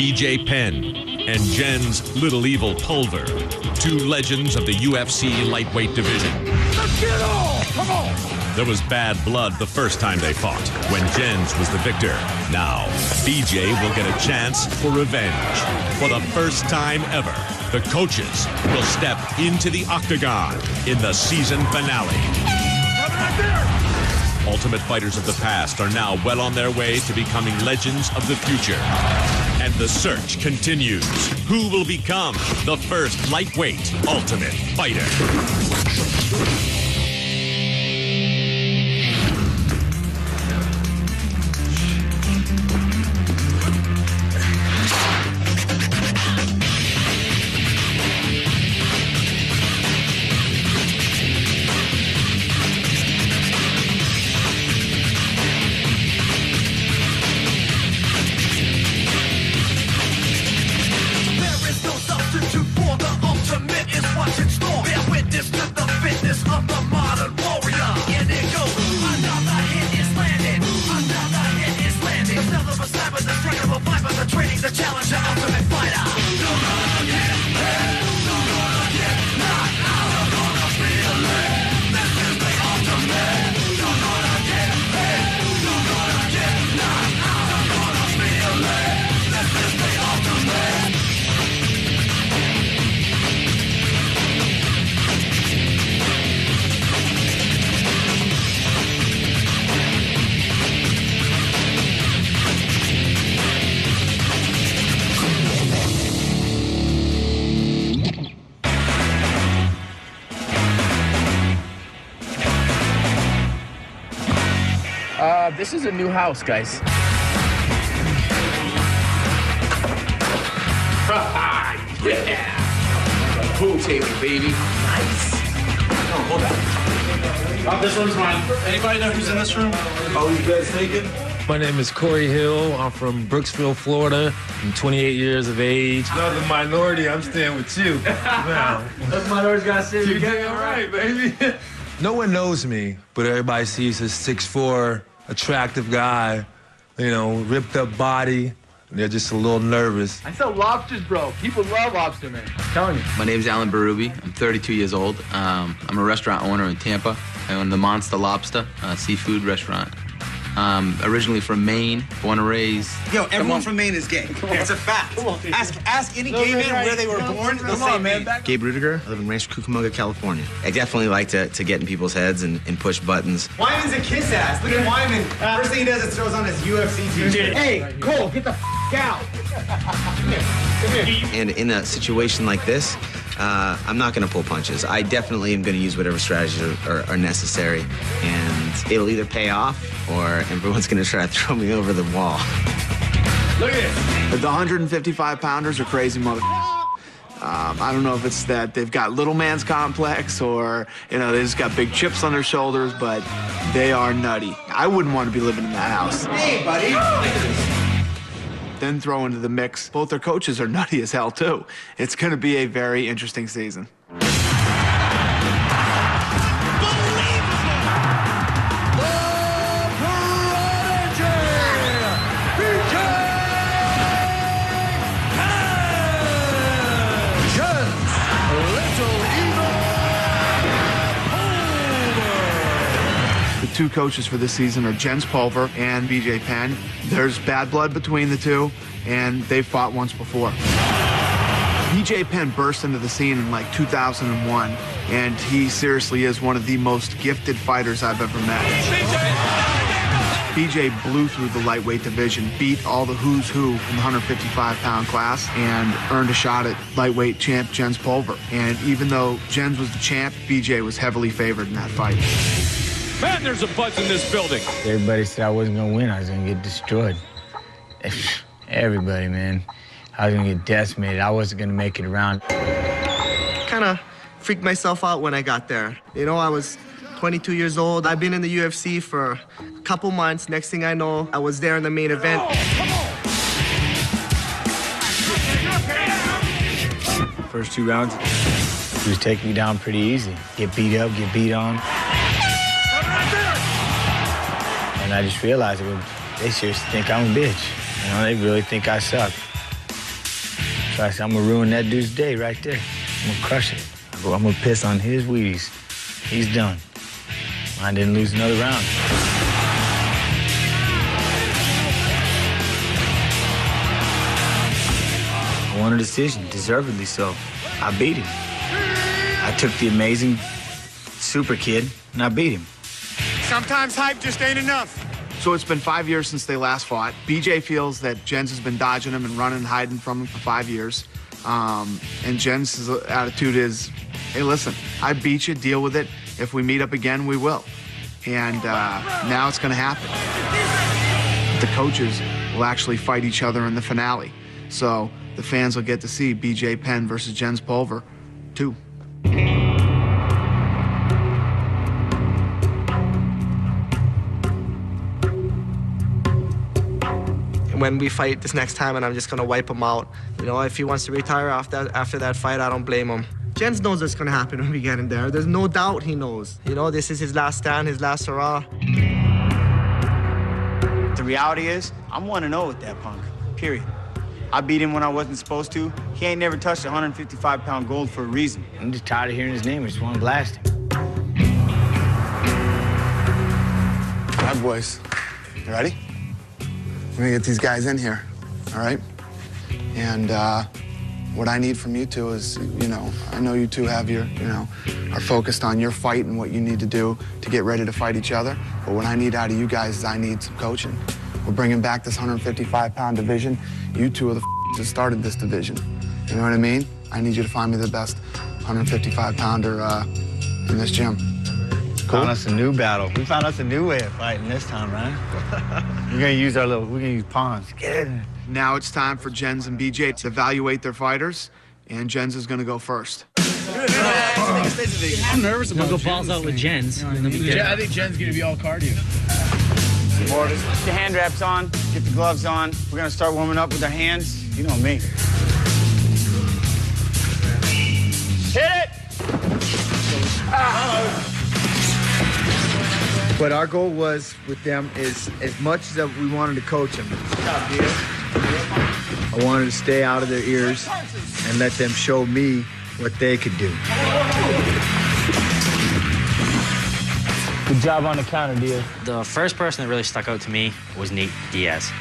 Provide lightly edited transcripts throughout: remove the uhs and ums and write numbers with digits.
BJ Penn and Jen's Little Evil Pulver, two legends of the UFC lightweight division. Let's get on! Come on! There was bad blood the first time they fought, when Jens was the victor. Now, BJ will get a chance for revenge. For the first time ever, the coaches will step into the octagon in the season finale. Right there! Ultimate fighters of the past are now well on their way to becoming legends of the future. And the search continues. Who will become the first lightweight Ultimate Fighter? This is a new house, guys. Yeah! Pool table, baby. Nice. Oh, hold on. This room's mine. Anybody know who's in this room? Oh, you guys taking? My name is Corey Hill. I'm from Brooksville, Florida. I'm 28 years of age. Another minority, I'm staying with you. Man. Those minorities gotta sit You together. getting all right, baby. No one knows me, but everybody sees this 6'4", attractive guy, you know, ripped up body. And they're just a little nervous. I sell lobsters, bro. People love lobster, man. I'm telling you. My name's Alan Barubi. I'm 32 years old. I'm a restaurant owner in Tampa. I own the Monster Lobster seafood restaurant. Originally from Maine, born and raised. Yo, everyone from Maine is gay. It's a fact. Ask any gay man where they were born. They'll say Maine. Gabe Rudiger. I live in Rancho Cucamonga, California. I definitely like to get in people's heads and push buttons. Wyman's a kiss ass. Look at Wyman. First thing he does is throws on his UFC t-shirt. Hey, Cole, get the out. Come here. And in a situation like this, I'm not going to pull punches. I definitely am going to use whatever strategies are necessary, and it'll either pay off or everyone's going to try to throw me over the wall. Look at it. The 155-pounders are crazy mother. I don't know if it's that they've got little man's complex or, you know, they just got big chips on their shoulders, but they are nutty. I wouldn't want to be living in that house. Hey, buddy. Then throw into the mix, both their coaches are nutty as hell, too. It's going to be a very interesting season. Two coaches for this season are Jens Pulver and BJ Penn. There's bad blood between the two, and they've fought once before. BJ Penn burst into the scene in like 2001, and he seriously is one of the most gifted fighters I've ever met. BJ blew through the lightweight division, beat all the who's who in the 155-pound class, and earned a shot at lightweight champ Jens Pulver. And even though Jens was the champ, BJ was heavily favored in that fight. Man, there's a buzz in this building. Everybody said I wasn't gonna win. I was gonna get destroyed. Everybody, man. I was gonna get decimated. I wasn't gonna make it around. Kind of freaked myself out when I got there. You know, I was 22 years old. I've been in the UFC for a couple months. Next thing I know, I was there in the main event. First 2 rounds, he was taking me down pretty easy. Get beat up, get beat on. And I just realized, well, they seriously think I'm a bitch. You know, they really think I suck. So I said, I'm gonna ruin that dude's day right there. I'm gonna crush it. I'm gonna piss on his Wheaties. He's done. I didn't lose another round. I won a decision, deservedly so. I beat him. I took the amazing super kid and I beat him. Sometimes hype just ain't enough. So it's been 5 years since they last fought. BJ feels that Jens has been dodging him and running and hiding from him for 5 years. And Jens' attitude is, hey, listen, I beat you, deal with it. If we meet up again, we will. And now it's gonna happen. The coaches will actually fight each other in the finale. So the fans will get to see BJ Penn versus Jens Pulver 2. When we fight this next time, and I'm just gonna wipe him out. You know, if he wants to retire after that fight, I don't blame him. Jens knows what's gonna happen when we get in there. There's no doubt he knows. You know, this is his last stand, his last hurrah. The reality is, I'm 1-0 with that punk, period. I beat him when I wasn't supposed to. He ain't never touched 155-pound gold for a reason. I'm just tired of hearing his name. I just want to blast him. All right, boys. You ready? We're gonna get these guys in here, all right? And what I need from you two is, you know, I know you two have your, you know, are focused on your fight and what you need to do to get ready to fight each other. But what I need out of you guys is I need some coaching. We're bringing back this 155-pound division. You two are the that started this division. You know what I mean? I need you to find me the best 155-pounder in this gym. Cool. Found us a new battle. We found us a new way of fighting this time, right? We're gonna use pawns. Get in. Now it's time for Jens and BJ to evaluate their fighters, and Jens is gonna go first. I'm nervous about it. We'll go balls out with Jens. I think Jen's gonna be all cardio. Get the hand wraps on, get the gloves on. We're gonna start warming up with our hands. You know me. Hit it! But our goal was with them is as much as we wanted to coach them. I wanted to stay out of their ears and let them show me what they could do. Good job on the counter, Diaz. The first person that really stuck out to me was Diaz.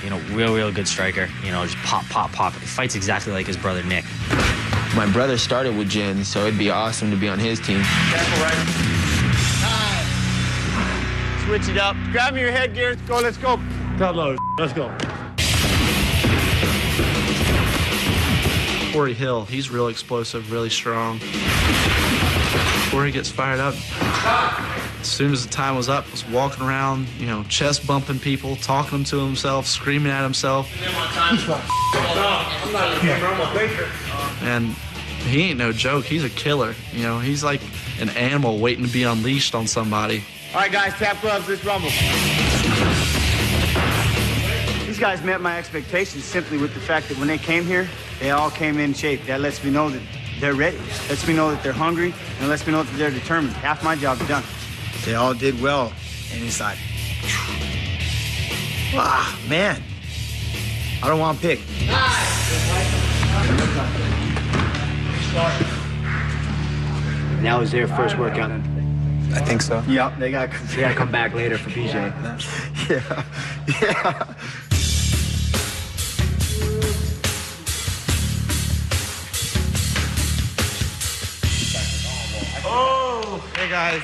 You know, real good striker. You know, just pop. He fights exactly like his brother, Nick. My brother started with Jen, so it'd be awesome to be on his team. Careful, right? Switch it up. Grab me your headgear. Let's go. Top load. Let's go. Corey Hill, he's real explosive, really strong. Corey gets fired up. As soon as the time was up, was walking around, you know, chest bumping people, talking to himself, screaming at himself. And he ain't no joke. He's a killer. You know, he's like an animal waiting to be unleashed on somebody. All right, guys, tap gloves. Let's rumble. These guys met my expectations simply with the fact that when they came here, they all came in shape. That lets me know that they're ready. Lets me know that they're hungry, and it lets me know that they're determined. Half my job's done. They all did well, and it's like, wow, man. I don't want to pick. That was their first workout. I think so. Yep, they gotta come back later for BJ. Yeah. Oh, hey guys.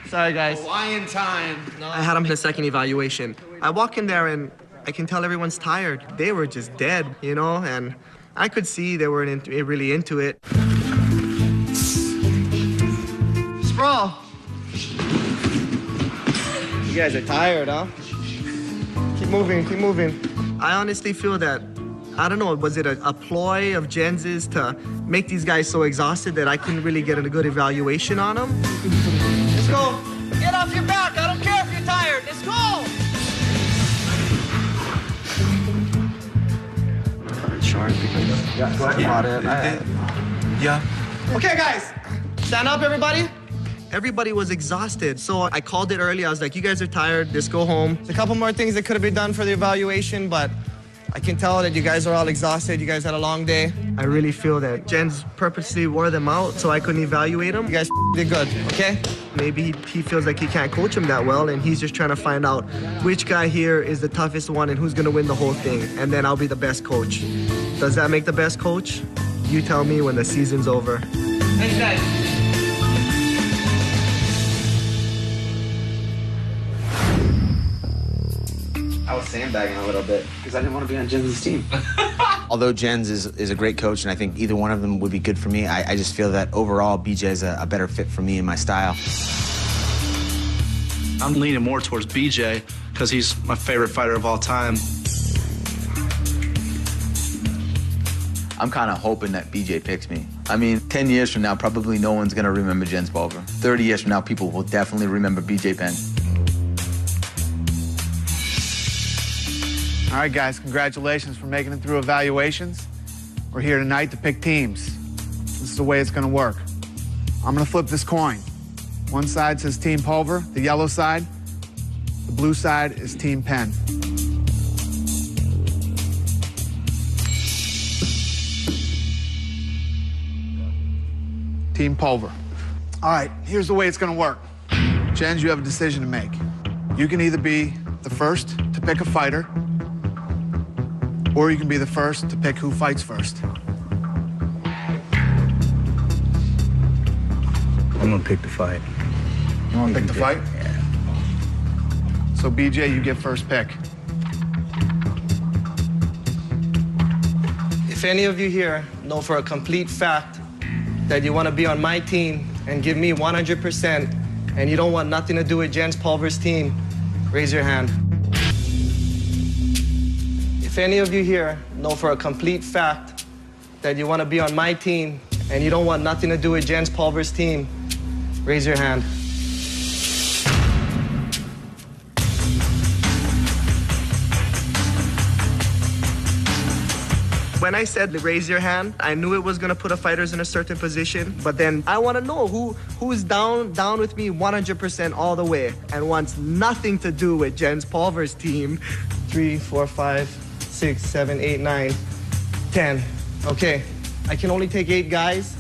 Sorry, guys. Hawaiian time. I had him in the second evaluation. I walk in there and I can tell everyone's tired. They were just dead, you know, and I could see they were really into it. Sprawl. You guys are tired, huh? Keep moving. I honestly feel that, I don't know, was it a ploy of Jens's to make these guys so exhausted that I couldn't really get a good evaluation on them? Let's go. Get off your back. I don't care if you're tired. Let's go. Sharp. Yeah. Okay, guys. Stand up, everybody. Everybody was exhausted, so I called it early. I was like, you guys are tired, just go home. There's a couple more things that could have been done for the evaluation, but I can tell that you guys are all exhausted. You guys had a long day. I really feel that Jens purposely wore them out so I couldn't evaluate them. You guys did good, okay? Maybe he feels like he can't coach him that well, and he's just trying to find out which guy here is the toughest one and who's going to win the whole thing, and then I'll be the best coach. Does that make the best coach? You tell me when the season's over. Thanks, guys. I was sandbagging a little bit because I didn't want to be on Jens' team. Although Jens is a great coach, and I think either one of them would be good for me, I just feel that overall BJ is a better fit for me and my style. I'm leaning more towards BJ because he's my favorite fighter of all time. I'm kind of hoping that BJ picks me. I mean, 10 years from now, probably no one's going to remember Jens Pulver. 30 years from now, people will definitely remember BJ Penn. All right, guys, congratulations for making it through evaluations. We're here tonight to pick teams. This is the way it's going to work. I'm going to flip this coin. One side says Team Pulver, the yellow side. The blue side is Team Penn. Team Pulver. All right, here's the way it's going to work. Jens, you have a decision to make. You can either be the first to pick a fighter, or you can be the first to pick who fights first. I'm gonna pick the fight. You want to pick the fight? Yeah. So, BJ, you get first pick. If any of you here know for a complete fact that you want to be on my team and give me 100%, and you don't want nothing to do with Jens Pulver's team, raise your hand. If any of you here know for a complete fact that you want to be on my team and you don't want nothing to do with Jens Pulver's team, raise your hand. When I said raise your hand, I knew it was gonna put the fighters in a certain position, but then I wanna know who's down with me 100% all the way and wants nothing to do with Jens Pulver's team. 3, 4, 5, 6, 7, 8, 9, 10. Okay, I can only take 8 guys.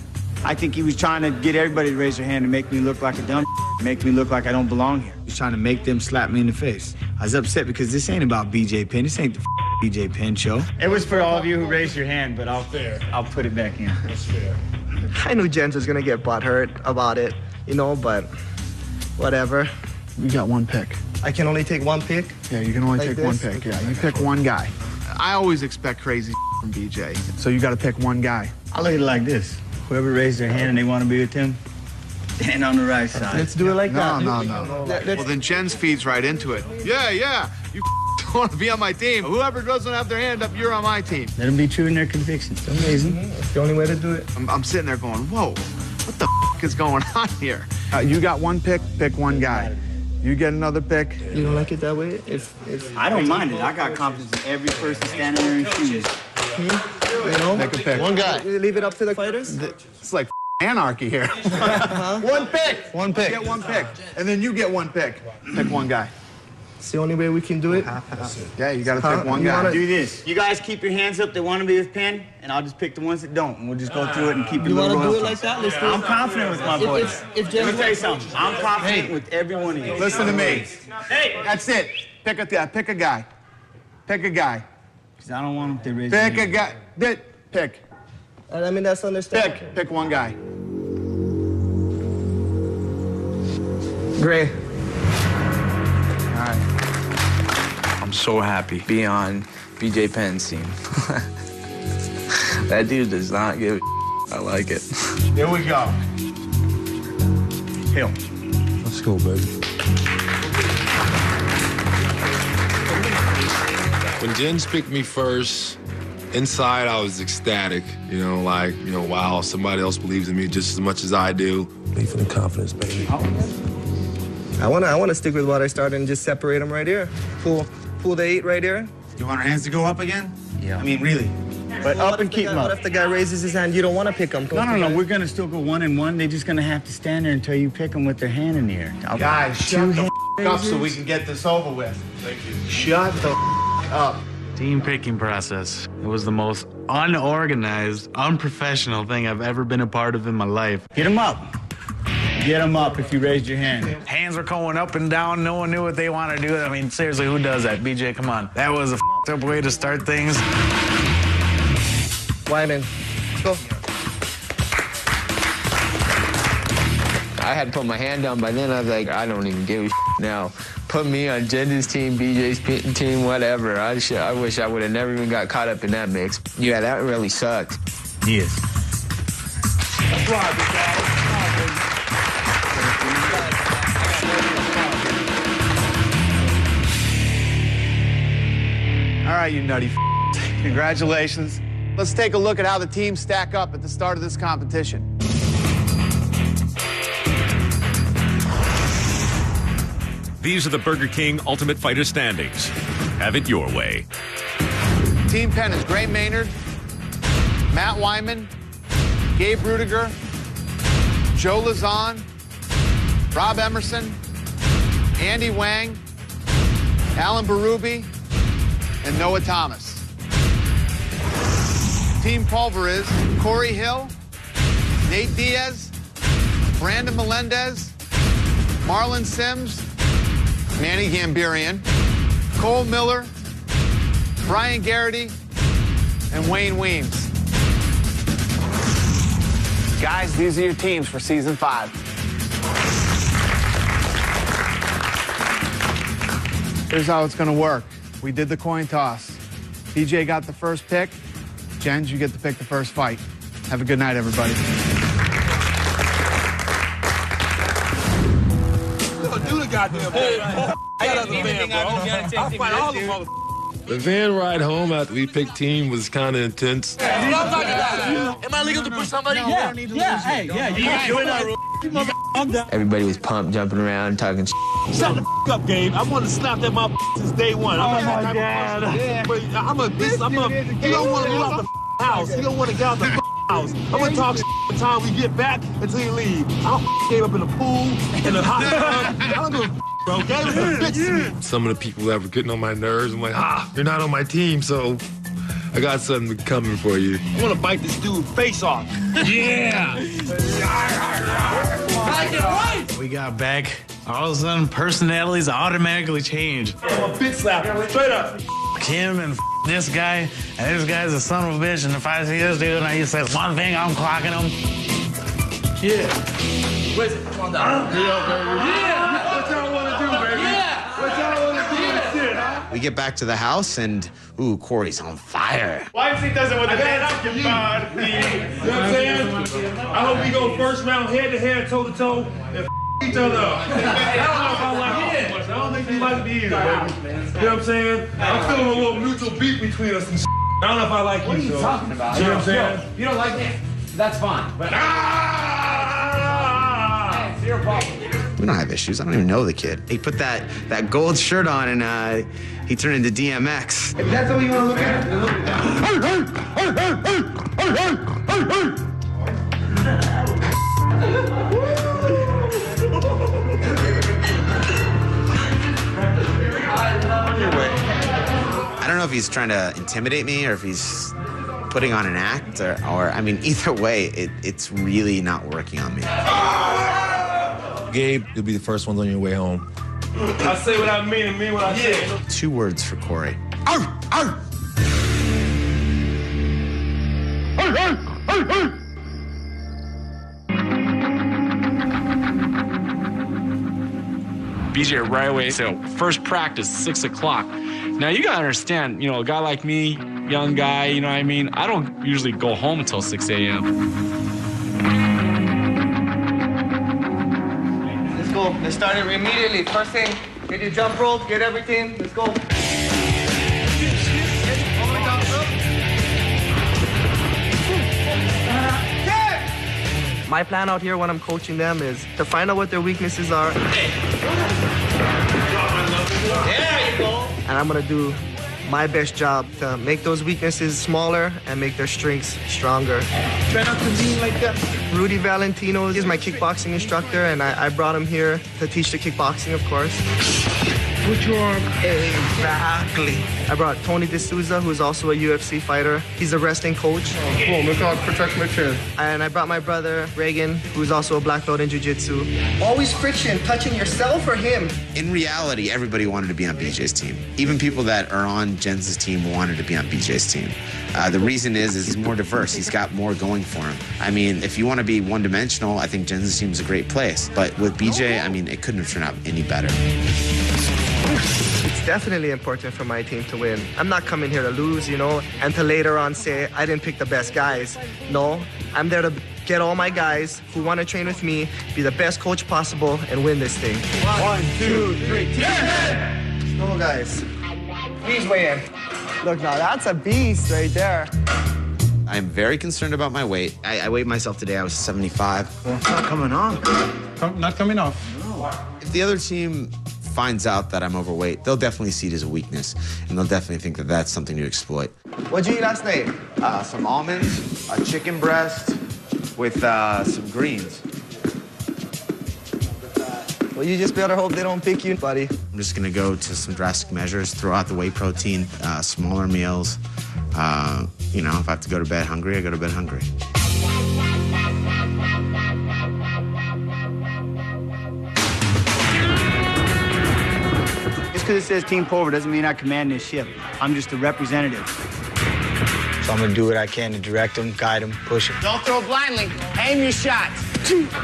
I think he was trying to get everybody to raise their hand and make me look like a dumb, make me look like I don't belong here. He's trying to make them slap me in the face. I was upset because this ain't about BJ Penn. This ain't the BJ Penn show. It was for all of you who raised your hand, but I'll put it back in. That's fair. I knew Jens was gonna get butthurt about it, you know, but whatever. You got one pick. I can only take one pick? Yeah, you can only Like take this? one pick. Yeah, you pick one guy. I always expect crazy from BJ, so you got to pick one guy. I look at it like this. Whoever raised their hand and they want to be with him, stand on the right side. Let's do it like that. No. Well, then Jens feeds right into it. Yeah, you want to be on my team. Whoever doesn't have their hand up, you're on my team. Let them be true in their convictions. It's amazing. It's the only way to do it. I'm sitting there going, whoa, what the is going on here? You got one pick one guy. You get another pick. You don't like it that way? If I don't mind it. I got confidence in every person standing there in shoes. you know, Make a pick. one guy. You leave it up to the fighters? It's like anarchy here. One pick. One pick. Get one pick. And then you get one pick. Pick one guy. It's the only way we can do it. Yeah, you got to pick one guy. Do this. You guys keep your hands up that want to be with Penn, and I'll just pick the ones that don't, and we'll just go through it and keep it You a little want to do it rough. like that? Let's do it. I'm confident with my boys. If Let me tell you something. I'm confident with every one of you. Listen to me. Hey, that's it. Pick a guy. Pick a guy. Pick a guy. Because I don't want them to raise Pick their a hand. guy. Pick. I mean, that's understandable. Pick one guy. Gray. All right. I'm so happy to be on BJ Penn's team. That dude does not give a I like it. Here we go. Hill. Let's go, baby. When Jens picked me first, inside I was ecstatic. Wow, somebody else believes in me just as much as I do. Belief and confidence, baby. I wanna stick with what I started and just separate them right here. Pull the 8 right here. You want our hands to go up again? Yeah. I mean, really. But up and keep them up. What if the guy raises his hand? You don't want to pick him. No. We're going to still go 1-1. They're just going to have to stand there until you pick them with their hand in the air. Guys, shut the up so we can get this over with. Thank you. Shut the up. Team picking process. It was the most unorganized, unprofessional thing I've ever been a part of in my life. Get him up. Get him up if you raised your hand. Hands were going up and down. No one knew what they wanted to do. I mean, seriously, who does that? BJ, come on. That was a f***ed up way to start things. Wyman, go. I had to put my hand down by then. I was like, I don't even give a now. Put me on Jen's team, BJ's team, whatever. I wish I would have never even got caught up in that mix. Yeah, that really sucked. Yes. That's right, big dog. All right, you nutty congratulations. Let's take a look at how the teams stack up at the start of this competition. These are the Burger King Ultimate Fighter standings. Have it your way. Team Penn is Gray Maynard, Matt Wyman, Gabe Rudiger, Joe Lazan, Rob Emerson, Andy Wang, Alan Berube, and Noah Thomas. Team Pulver is Corey Hill, Nate Diaz, Brandon Melendez, Marlon Sims, Manny Gambirian, Cole Miller, Brian Garrity, and Wayne Weems. Guys, these are your teams for Season 5. Here's how it's going to work. We did the coin toss. BJ got the first pick. Jens, you get to pick the first fight. Have a good night, everybody. Do the goddamn thing. I got the van, bro. I'll fight all the motherfuckers. The van ride home after we picked team was kind of intense. Am I legal to push somebody? Yeah, hey, yeah, you can do it. Everybody was pumped, jumping around, talking shit. Shut the up, Gabe. I want to slap that motherfucker since day one. I'm not that type of person. But he don't want to move out the house. He don't want to get out the house. I'm going to talk shit the time we get back until you leave. I'll Gabe up in the pool, in the hot tub. I don't give a bro. Gabe is a bitch to me. Some of the people that were getting on my nerves, I'm like, you're not on my team, so I got something coming for you. I want to bite this dude face off. Yeah. We got back. All of a sudden, personalities automatically changed. I'm a bitch slapper. Straight up. Him and this guy, and this guy's a son of a bitch, and if I see this dude and he says one thing, I'm clocking him. Yeah. Where's it? Come on down. Yeah. What y'all want to do, baby? Yeah. What y'all want to do and shit, huh? We get back to the house and, ooh, Corey's on fire. YMC does it with a dance. You know what I'm saying? I hope we go first round head-to-head, toe-to-toe, and each other up. I don't know if I like you so much. I don't think you like me either, baby. You know what I'm saying? I'm feeling a little mutual beef between us and shit. I don't know if I like What you, are you so. talking about? You know what I'm saying? If you don't like me, that's fine. But it's your problem. We don't have issues. I don't even know the kid. He put that gold shirt on and he turned into DMX. If that's what you want to look at, then look at I don't know if he's trying to intimidate me or if he's putting on an act or I mean, either way, it's really not working on me. Gabe, you'll be the first ones on your way home. I say what I mean and mean what I say. 2 words for Corey. BJ right away said, first practice, 6 o'clock. Now you gotta understand, a guy like me, young guy, you know what I mean? I don't usually go home until 6 a.m. Let's go. Let's start it immediately. First thing, get your jump rope, get everything. Let's go. My plan out here when I'm coaching them is to find out what their weaknesses are. There you go. And I'm gonna do my best job to make those weaknesses smaller and make their strengths stronger. Try not to lean like that. Rudy Valentino is my kickboxing instructor, and I brought him here to teach the kickboxing, of course. Put your arm. Exactly. I brought Tony D'Souza, who's also a UFC fighter. He's a wrestling coach. Cool, look how it protects my chin. And I brought my brother, Reagan, who's also a black belt in jiu-jitsu. Always friction, touching yourself or him. In reality, everybody wanted to be on BJ's team. Even people that are on Jens' team wanted to be on BJ's team. The reason is he's more diverse. He's got more going for him. I mean, if you want to be one-dimensional, I think Jens' team is a great place. But with BJ, I mean, it couldn't have turned out any better. It's definitely important for my team to win. I'm not coming here to lose, you know, and to later on say I didn't pick the best guys. No, I'm there to get all my guys who want to train with me, be the best coach possible, and win this thing. 1, 2, 3, Let's go, guys. Please weigh in. Look, now that's a beast right there. I'm very concerned about my weight. I weighed myself today. I was 75. Well, it's not coming off. Not coming off. No. If the other team finds out that I'm overweight, they'll definitely see it as a weakness, and they'll definitely think that that's something to exploit. What'd you eat last night? Some almonds, a chicken breast with some greens. Well, you just better hope they don't pick you, buddy. I'm just gonna go to some drastic measures, throw out the whey protein, smaller meals. You know, if I have to go to bed hungry, I go to bed hungry. Just because it says Team Pulver doesn't mean I command this ship. I'm just a representative. So I'm gonna do what I can to direct him, guide him, push him. Don't throw blindly. Aim your shots.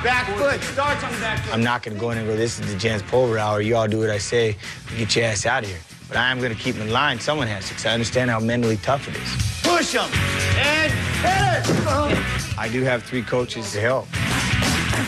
Back foot. Starts on the back foot. I'm not gonna go in and go, this is the Jens Pulver hour. You all do what I say, get your ass out of here. But I am gonna keep him in line. Someone has to, because I understand how mentally tough it is. Push him. And hit it. I do have 3 coaches to help.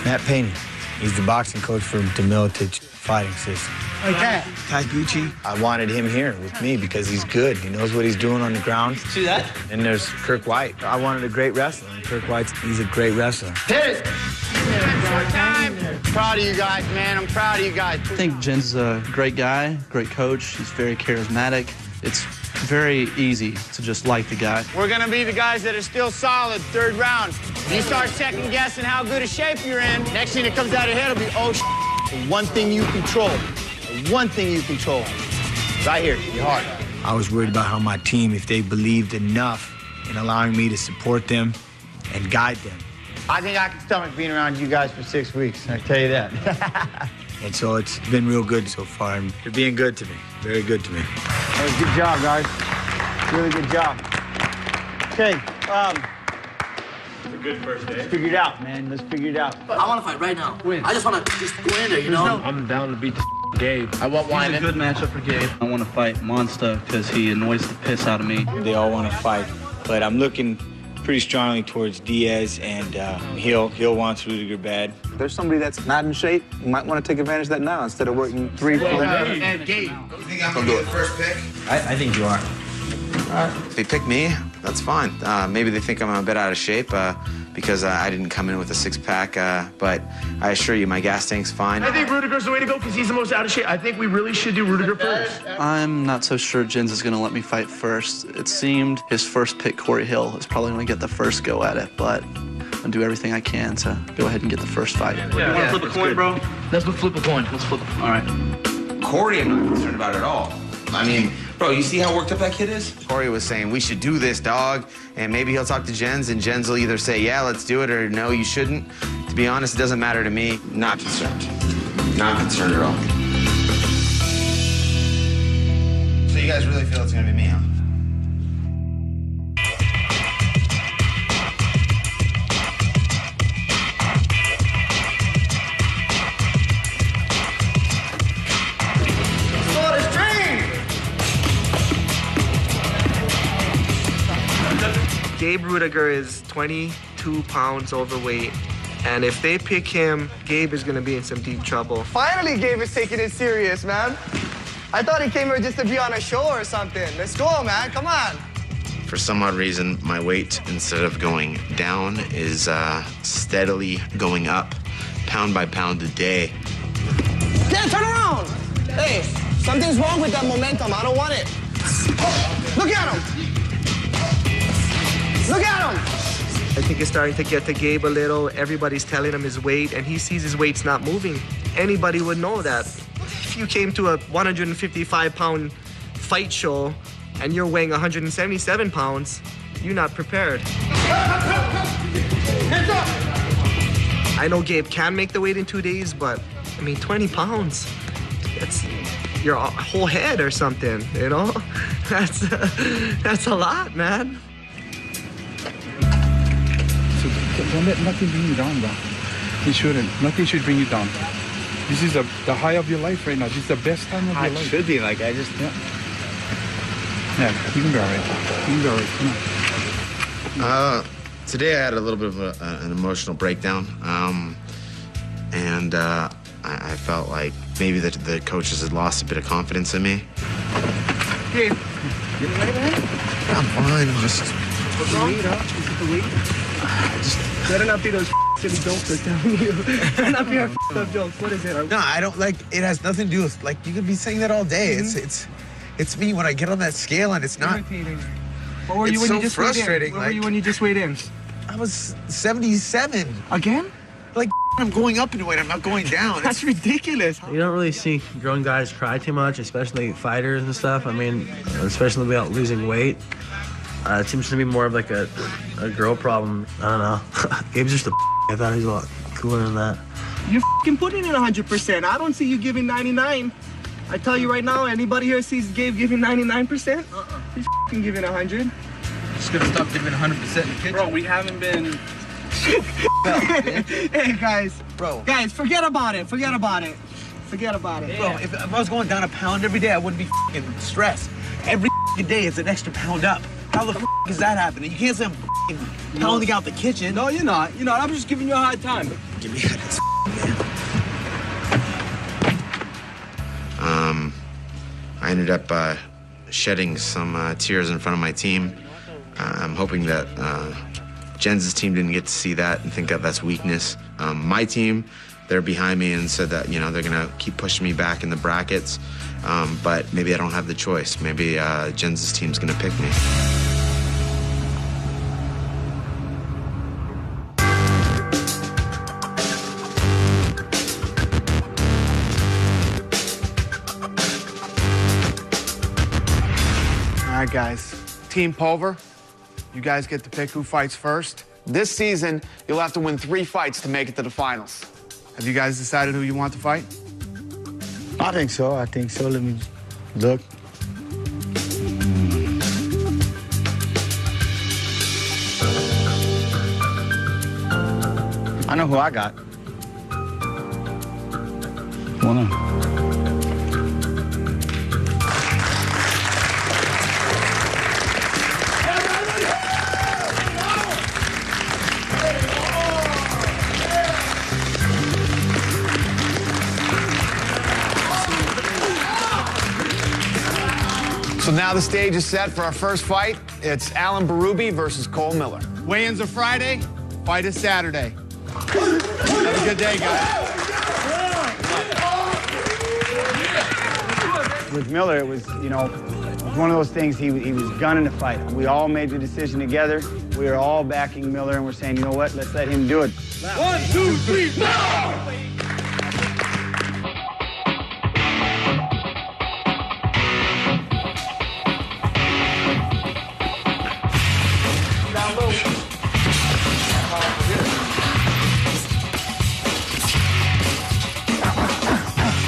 Matt Payne, he's the boxing coach for the Miletich fighting system. Okay. Taguchi, I wanted him here with me because he's good. He knows what he's doing on the ground. See that? And there's Kirk White. I wanted a great wrestler. And Kirk White's, he's a great wrestler. Hit it. Short time. Proud of you guys, man. I'm proud of you guys. I think Jens is a great guy, great coach. He's very charismatic. It's very easy to just like the guy. We're going to be the guys that are still solid, 3rd round. You start second guessing how good a shape you're in. Next thing that comes out of your head will be, oh, the one thing you control. The one thing you control. Right here, your heart. I was worried about how my team, if they believed enough in allowing me to support them and guide them. I think I can stomach being around you guys for 6 weeks, I tell you that. And so it's been real good so far, and they're being good to me, very good to me. That was a good job, guys. Really good job. Okay, It's a good first day. let's figure it out, man. Let's figure it out. I want to fight right now. Win. I just want to just go in there, you know? I'm down to beat the Gabe. I want He's a good matchup for Gabe. I want to fight Monster because he annoys the piss out of me. They all want to fight, but I'm looking pretty strongly towards Diaz, and he'll want Rudiger bad. There's somebody that's not in shape. You might want to take advantage of that now instead of working 3, 4 days. And Gabe. You think I'm gonna be the first pick? I think you are. If they pick me, that's fine. Maybe they think I'm a bit out of shape because I didn't come in with a 6-pack, but I assure you my gas tank's fine. I think Rudiger's the way to go because he's the most out of shape. I think we really should do Rudiger first. I'm not so sure Jens is going to let me fight first. It seemed his first pick, Corey Hill, is probably going to get the first go at it, but I'm going to do everything I can to go ahead and get the first fight. You want to flip a coin, bro? Let's flip a coin. Let's flip it. All right. Corey, I'm not concerned about at all. I mean, bro, you see how worked up that kid is? Corey was saying, we should do this, dog. And maybe he'll talk to Jens, and Jens will either say, yeah, let's do it, or no, you shouldn't. To be honest, it doesn't matter to me. Not concerned. Not concerned at all. So you guys really feel it's gonna be me, huh? Gabe Rudiger is 22 pounds overweight, and if they pick him, Gabe is gonna be in some deep trouble. Finally, Gabe is taking it serious, man. I thought he came here just to be on a show or something. Let's go, man, come on. For some odd reason, my weight, instead of going down, is steadily going up, pound by pound a day. Yeah, turn around. Hey, something's wrong with that momentum. I don't want it. Look at him. Look at him! I think it's starting to get to Gabe a little. Everybody's telling him his weight, and he sees his weight's not moving. Anybody would know that. If you came to a 155-pound fight show and you're weighing 177 pounds, you're not prepared. Hands up! I know Gabe can make the weight in 2 days, but I mean, 20 pounds, that's your whole head or something, you know? That's a lot, man. So don't let nothing bring you down, bro. It shouldn't. Nothing should bring you down. This is the high of your life right now. This is the best time of your life. It should be like, I just... Yeah. Yeah, you can be all right. You can be all right. Come on. Today I had a little bit of an emotional breakdown. And I felt like maybe the coaches had lost a bit of confidence in me. Gabe, you all right, man? I'm fine. Just... What's wrong? Is it the weight? Better not be those silly jokes they're telling you. Better not be our up jokes. What is it? No, I don't like. It has nothing to do with like you could be saying that all day. It's me when I get on that scale and it's not. Irritating. What were you when you just frustrating. Weighed in? What were you when you just weighed in? I was 77. Again? Like I'm going up in weight. I'm not going down. That's ridiculous. You don't really see grown guys cry too much, especially fighters and stuff. I mean, especially without losing weight. It seems to be more of like a girl problem. I don't know. Gabe's just a I thought he was a lot cooler than that. You're f***ing putting in 100%. I don't see you giving 99. I tell you right now, anybody here sees Gabe giving 99%? He's f***ing giving 100. Just gonna stop giving 100% in the kitchen. Bro, we haven't been... Hey, guys. Bro. Guys, forget about it. Forget about it. Forget about it. Bro, if I was going down a pound every day, I wouldn't be f***ing stressed. Every f***ing day it's an extra pound up. How the f*** is that happening? You can't say I'm f***ing pounding out the kitchen. No, you're not. You're not. I'm just giving you a hard time. Give me that, I ended up shedding some tears in front of my team. I'm hoping that Jens' team didn't get to see that and think that that's weakness. My team, they're behind me and said that, you know, they're gonna keep pushing me back in the brackets. But maybe I don't have the choice. Maybe Jens' team's gonna pick me. All right, guys. Team Pulver, you guys get to pick who fights first. This season, you'll have to win 3 fights to make it to the finals. Have you guys decided who you want to fight? I think so. Let me look. I know who I got. Come on. So now the stage is set for our first fight. It's Alan Berube versus Cole Miller. Weigh-ins are Friday, fight is Saturday. Have a good day, guys. With Miller, it was, you know, one of those things, he was gunning to fight. We all made the decision together. We were all backing Miller, and we're saying, you know what, let's let him do it. 1, 2, 3, now!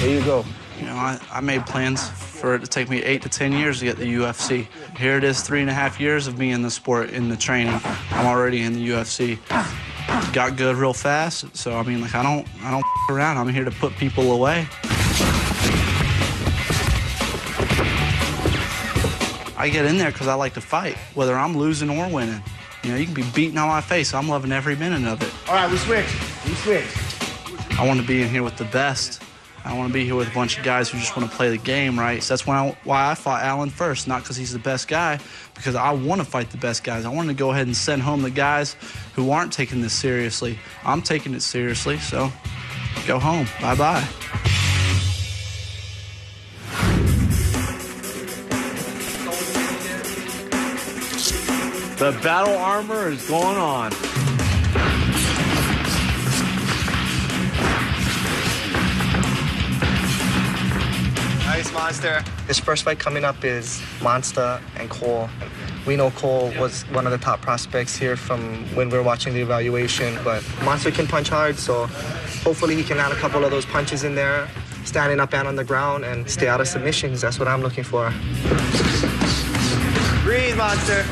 There you go. You know, I made plans for it to take me 8 to 10 years to get the UFC. Here it is, 3.5 years of me in the sport, in the training. I'm already in the UFC. Got good real fast, so I mean, like I don't f around. I'm here to put people away. I get in there because I like to fight, whether I'm losing or winning. You know, you can be beating on my face. I'm loving every minute of it. All right, we switch. I want to be in here with the best. I want to be here with a bunch of guys who just want to play the game, right? So that's why I fought Alan first, not because he's the best guy, because I want to fight the best guys. I want to go ahead and send home the guys who aren't taking this seriously. I'm taking it seriously, so go home. Bye-bye. The battle armor is going on. Nice, Monster. His first fight coming up is Monster and Cole. We know Cole was one of the top prospects here from when we were watching the evaluation, but Monster can punch hard, so hopefully he can add a couple of those punches in there, standing up and on the ground, and stay out of submissions. That's what I'm looking for. Breathe, Monster.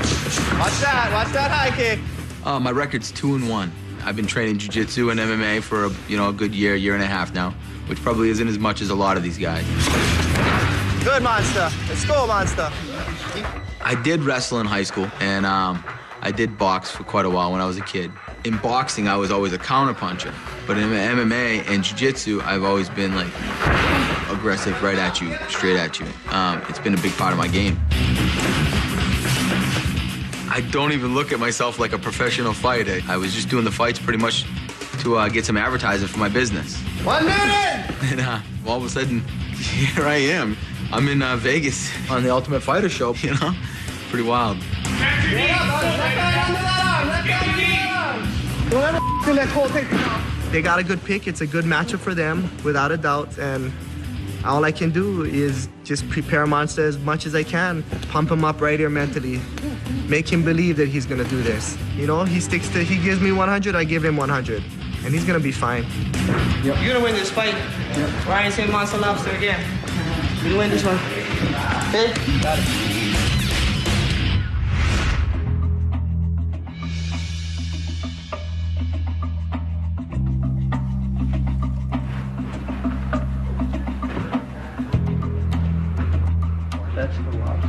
Watch that high kick. My record's 2-1. I've been training jiu-jitsu and MMA for a good year and a half now, which probably isn't as much as a lot of these guys. Good, Monster. Let's go, Monster. I did wrestle in high school, and I did box for quite a while when I was a kid. In boxing, I was always a counterpuncher, but in MMA and jiu-jitsu, I've always been like aggressive, right at you, straight at you. It's been a big part of my game. I don't even look at myself like a professional fighter. I was just doing the fights pretty much to get some advertising for my business. 1 minute! And all of a sudden, here I am. I'm in Vegas on the Ultimate Fighter show, you know? Pretty wild. They got a good pick. It's a good matchup for them, without a doubt. And all I can do is just prepare Monster as much as I can. Pump him up right here mentally. Make him believe that he's gonna do this. You know, he gives me 100, I give him 100. And he's gonna be fine. You're gonna win this fight. Ryan St. Monster Lobster again. You're gonna win this one. Okay? Got it. That's the lobster.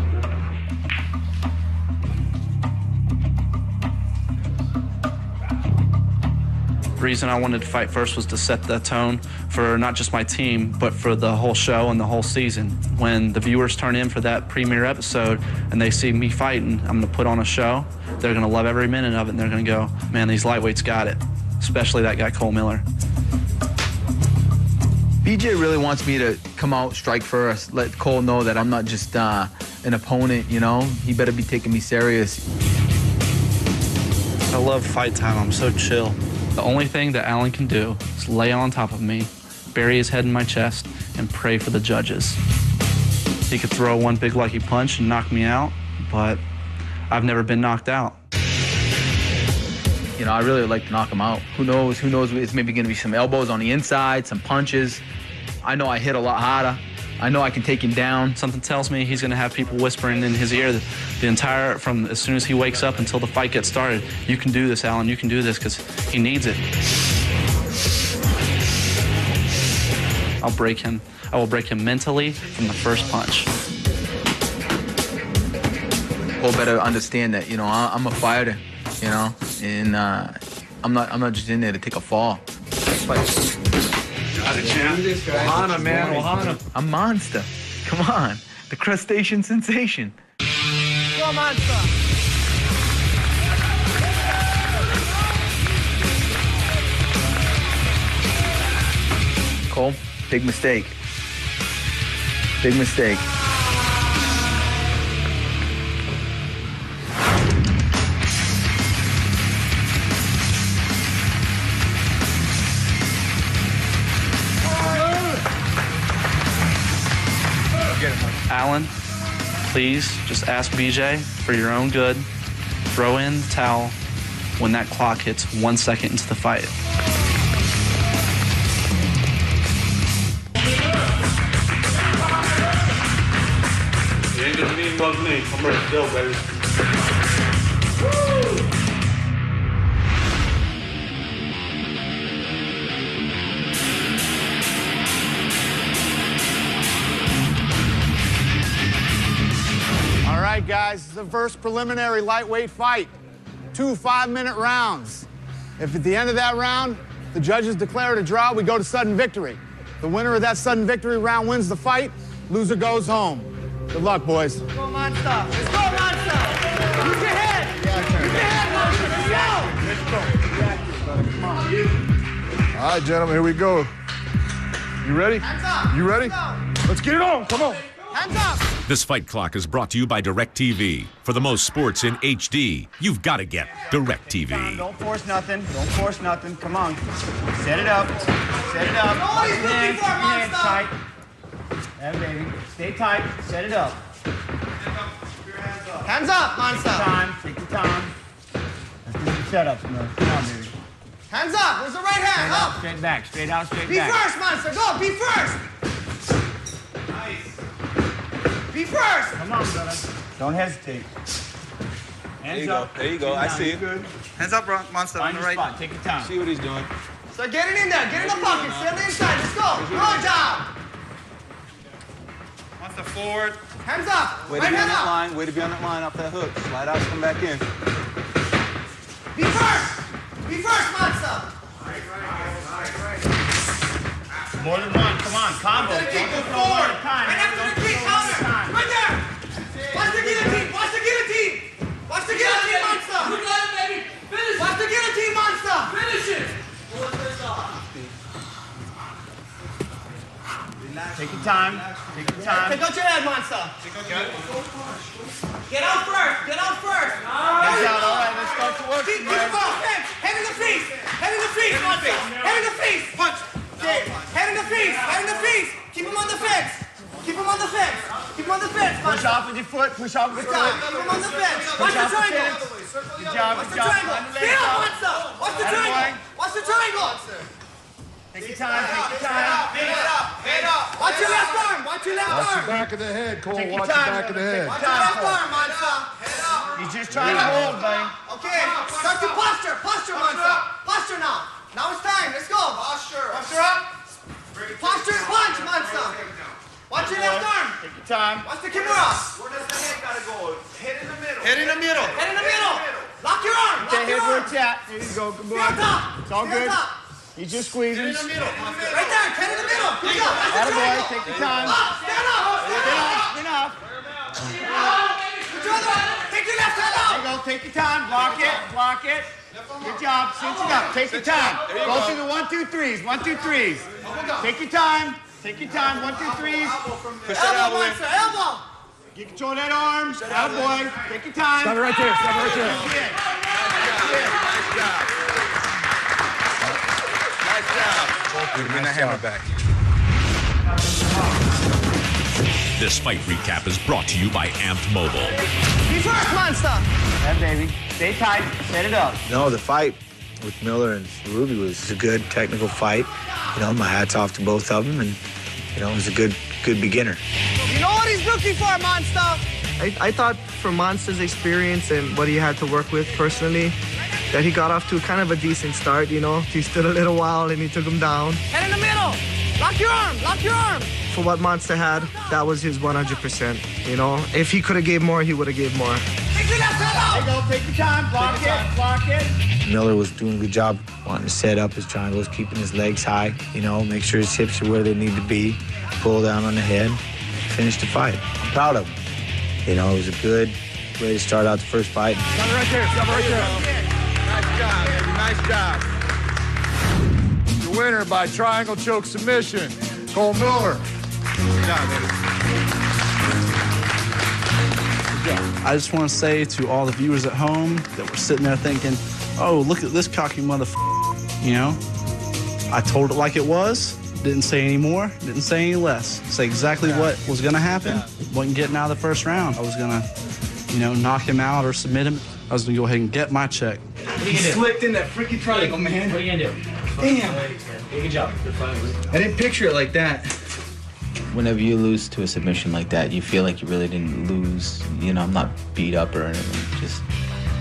The reason I wanted to fight first was to set the tone for not just my team, but for the whole show and the whole season. When the viewers turn in for that premiere episode and they see me fighting, I'm gonna put on a show. They're gonna love every minute of it, and they're gonna go, man, these lightweights got it, especially that guy Cole Miller. BJ really wants me to come out, strike first, let Cole know that I'm not just an opponent, you know? He better be taking me serious. I love fight time. I'm so chill. The only thing that Alan can do is lay on top of me, bury his head in my chest, and pray for the judges. He could throw one big lucky punch and knock me out, but I've never been knocked out. You know, I really would like to knock him out. Who knows, it's maybe gonna be some elbows on the inside, some punches. I know I hit a lot harder. I know I can take him down. Something tells me he's gonna have people whispering in his ear from as soon as he wakes up until the fight gets started. You can do this, Alan, you can do this, because he needs it. I'll break him. I will break him mentally from the first punch. Cole better understand that, you know, I'm a fighter, you know, and I'm not just in there to take a fall. Got it, champ. Ohana, man, Ohana. I'm Monster. Come on, the crustacean sensation. Go, Monster! Cole, big mistake. Big mistake. Alan, please just ask BJ for your own good. Throw in the towel when that clock hits 1 second into the fight. You ain't gonna mean above me. I'm ready to go, baby. All right, guys, this is the first preliminary lightweight fight. 2 5-minute rounds. If at the end of that round, the judges declare it a draw, we go to sudden victory. The winner of that sudden victory round wins the fight. Loser goes home. Good luck, boys. Let's go, Monster! Let's go, Monster! Use your head! Use your head, Monster! Let's go! All right, gentlemen, here we go. You ready? Hands up! You ready? Let's get it on. Come on. Hands up! This fight clock is brought to you by DirecTV. For the most sports in HD, you've got to get DirecTV. Don't force nothing. Don't force nothing. Come on. Set it up. Set it up. Oh, he's looking for it, Hands Monster! tight. Yeah, baby. Stay tight. Set it up. Hands up, Monster. Take your time. Let's do some setups, man. Come on, baby. Hands up. Where's the right hand? Up. Straight back. Straight out, straight Be back. first, Monster. Go. Be first. Be first. Come on, brother. Don't hesitate. Hands up. There you go. I see it. Good. Hands up, Monster. Find your spot. Take your time. See what he's doing. So get it in there. Get in the pocket. Stay on the inside. Let's go. Good job. Monster forward. Hands up. Way to Right be on hand that up. line. Way to be on that line off that hook. Slide out, come back in. Be first. Be first, Monster. More than one. Come on. Combo. Go forward. Right after the kick. Counter. Right there. Watch the guillotine. Watch the guillotine. Watch the guillotine, Monster. You got it, baby. Finish Watch the guillotine, Monster. Finish it. Take your time. Take your time. Take out your head, Monster. Get out first. Get out first. Hands out. All right. Let's start to work. Keep the ball. Head in the face. Head in the face, Monster. Head in the face. Punch. Head in the face. Head in the face. Keep him on the fence. Keep him on the fence. Keep him on the fence, Push Monster. off with your foot. Push off with Good your job. foot. Keep him on the fence. Watch the triangle. Good job. Watch Good the job. triangle. Stay up, Monster. Watch the triangle. Watch the triangle. Take your time. Take your time. Head up. Watch your left arm. Watch your left Watch the arm. back of the head, Cole. Take your Watch the time, back of the brother. head. Watch your left arm, Monster. Head up. He's just trying to hold, buddy. Okay. Start to posture. Posture, Monster. Posture now. Now it's time. Let's go. Posture. Posture up. Posture and punch, Monster. Watch your left arm. Take your time. Watch the kimura. Where does the head gotta go? Head in the middle. Head in the middle. Head in the middle. Lock your arm. Okay, Lock your head where arm. it's at. There you go. Good boy. Stay on top. It's all Stay on good. top. He's just squeezing. Right there. Head in the middle. Good job. That's the Atta boy. triangle. Take your time. Up. Stand up. Enough. Good job. Take your left hand There out. you go. Take your time. Block it. Block it. Good job. Cinch it up. Take your time. Go through the 1, 2, 3s. 1, 2, 3s. Take your time. Take your time. 1, 2, 3s. Push that Elbow, elbow in. Monster. Elbow. Get control of that arm. Atta boy. Take your time. Stop it right there. Stop it right there. Bring the hammer back. This fight recap is brought to you by Amped Mobile. Be first, Monster. Yeah, baby. Stay tight. Set it up. No, the fight with Miller and Ruby was a good technical fight. You know, my hat's off to both of them, and you know, it was a good beginner. You know what he's looking for, Monster. I thought from Monster's experience and what he had to work with personally, that he got off to kind of a decent start, you know. He stood a little while and he took him down. Head in the middle. Lock your arm. Lock your arm. For what Monster had, that was his 100%, you know. If he could have gave more, he would have gave more. Take your left hand out. There you go. Take your time. Block it. Block it. Miller was doing a good job wanting to set up his triangles, keeping his legs high, you know, make sure his hips are where they need to be, pull down on the head, finish the fight. I'm proud of him. You know, it was a good way to start out the first fight. Stop it right there. Stop it right there. Nice job, baby. Nice job. The winner by triangle choke submission, Cole Miller. Good job, baby. I just want to say to all the viewers at home that were sitting there thinking, oh, look at this cocky motherfucker, you know? I told it like it was, didn't say any more, didn't say any less. Say exactly what was going to happen. Wasn't getting out of the first round. I was going to, you know, knock him out or submit him. I was going to go ahead and get my check. He slipped in that freaking triangle, man. What are you gonna do? Damn. Good job. I didn't picture it like that. Whenever you lose to a submission like that, you feel like you really didn't lose. You know, I'm not beat up or anything. Just,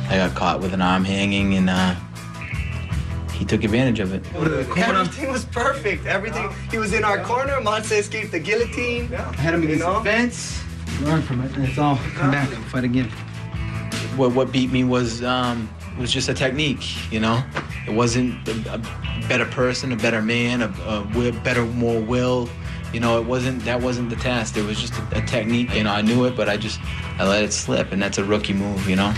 I got caught with an arm hanging, and he took advantage of it. Everything was perfect. Everything. He was in our corner. Monster escaped the guillotine. I had him against the fence. Learn from it, and it's all. Come back and fight again. What beat me was just a technique, you know? It wasn't a better person, a better man, a better, more will. You know, that wasn't the test. It was just a technique. You know, I knew it, but I let it slip, and that's a rookie move, you know?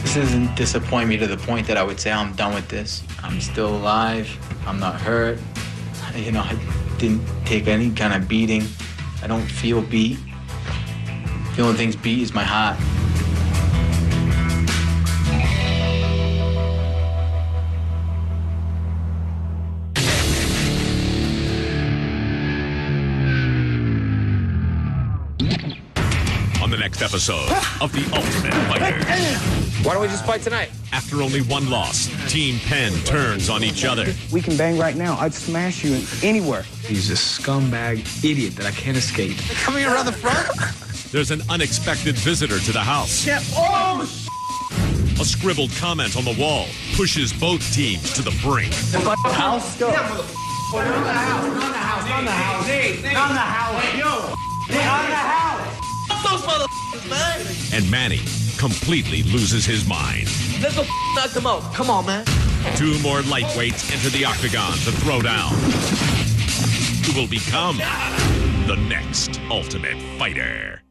This doesn't disappoint me to the point that I would say I'm done with this. I'm still alive. I'm not hurt. You know, I didn't take any kind of beating. I don't feel beat. The only thing's beat is my heart. next episode of The Ultimate Fighter. Why don't we just fight tonight? After only one loss, Team Penn turns on each other. We can bang right now. I'd smash you anywhere. He's a scumbag idiot that I can't escape. Coming around the front? There's an unexpected visitor to the house. Yeah. Oh, A scribbled comment on the wall pushes both teams to the brink. house? Go. On the house. Yo. On the house. Fuck those motherfuckers, man. And Manny completely loses his mind. Let's go knock them out. Come on, man. Two more lightweights enter the octagon to throw down. Who will become the next Ultimate Fighter?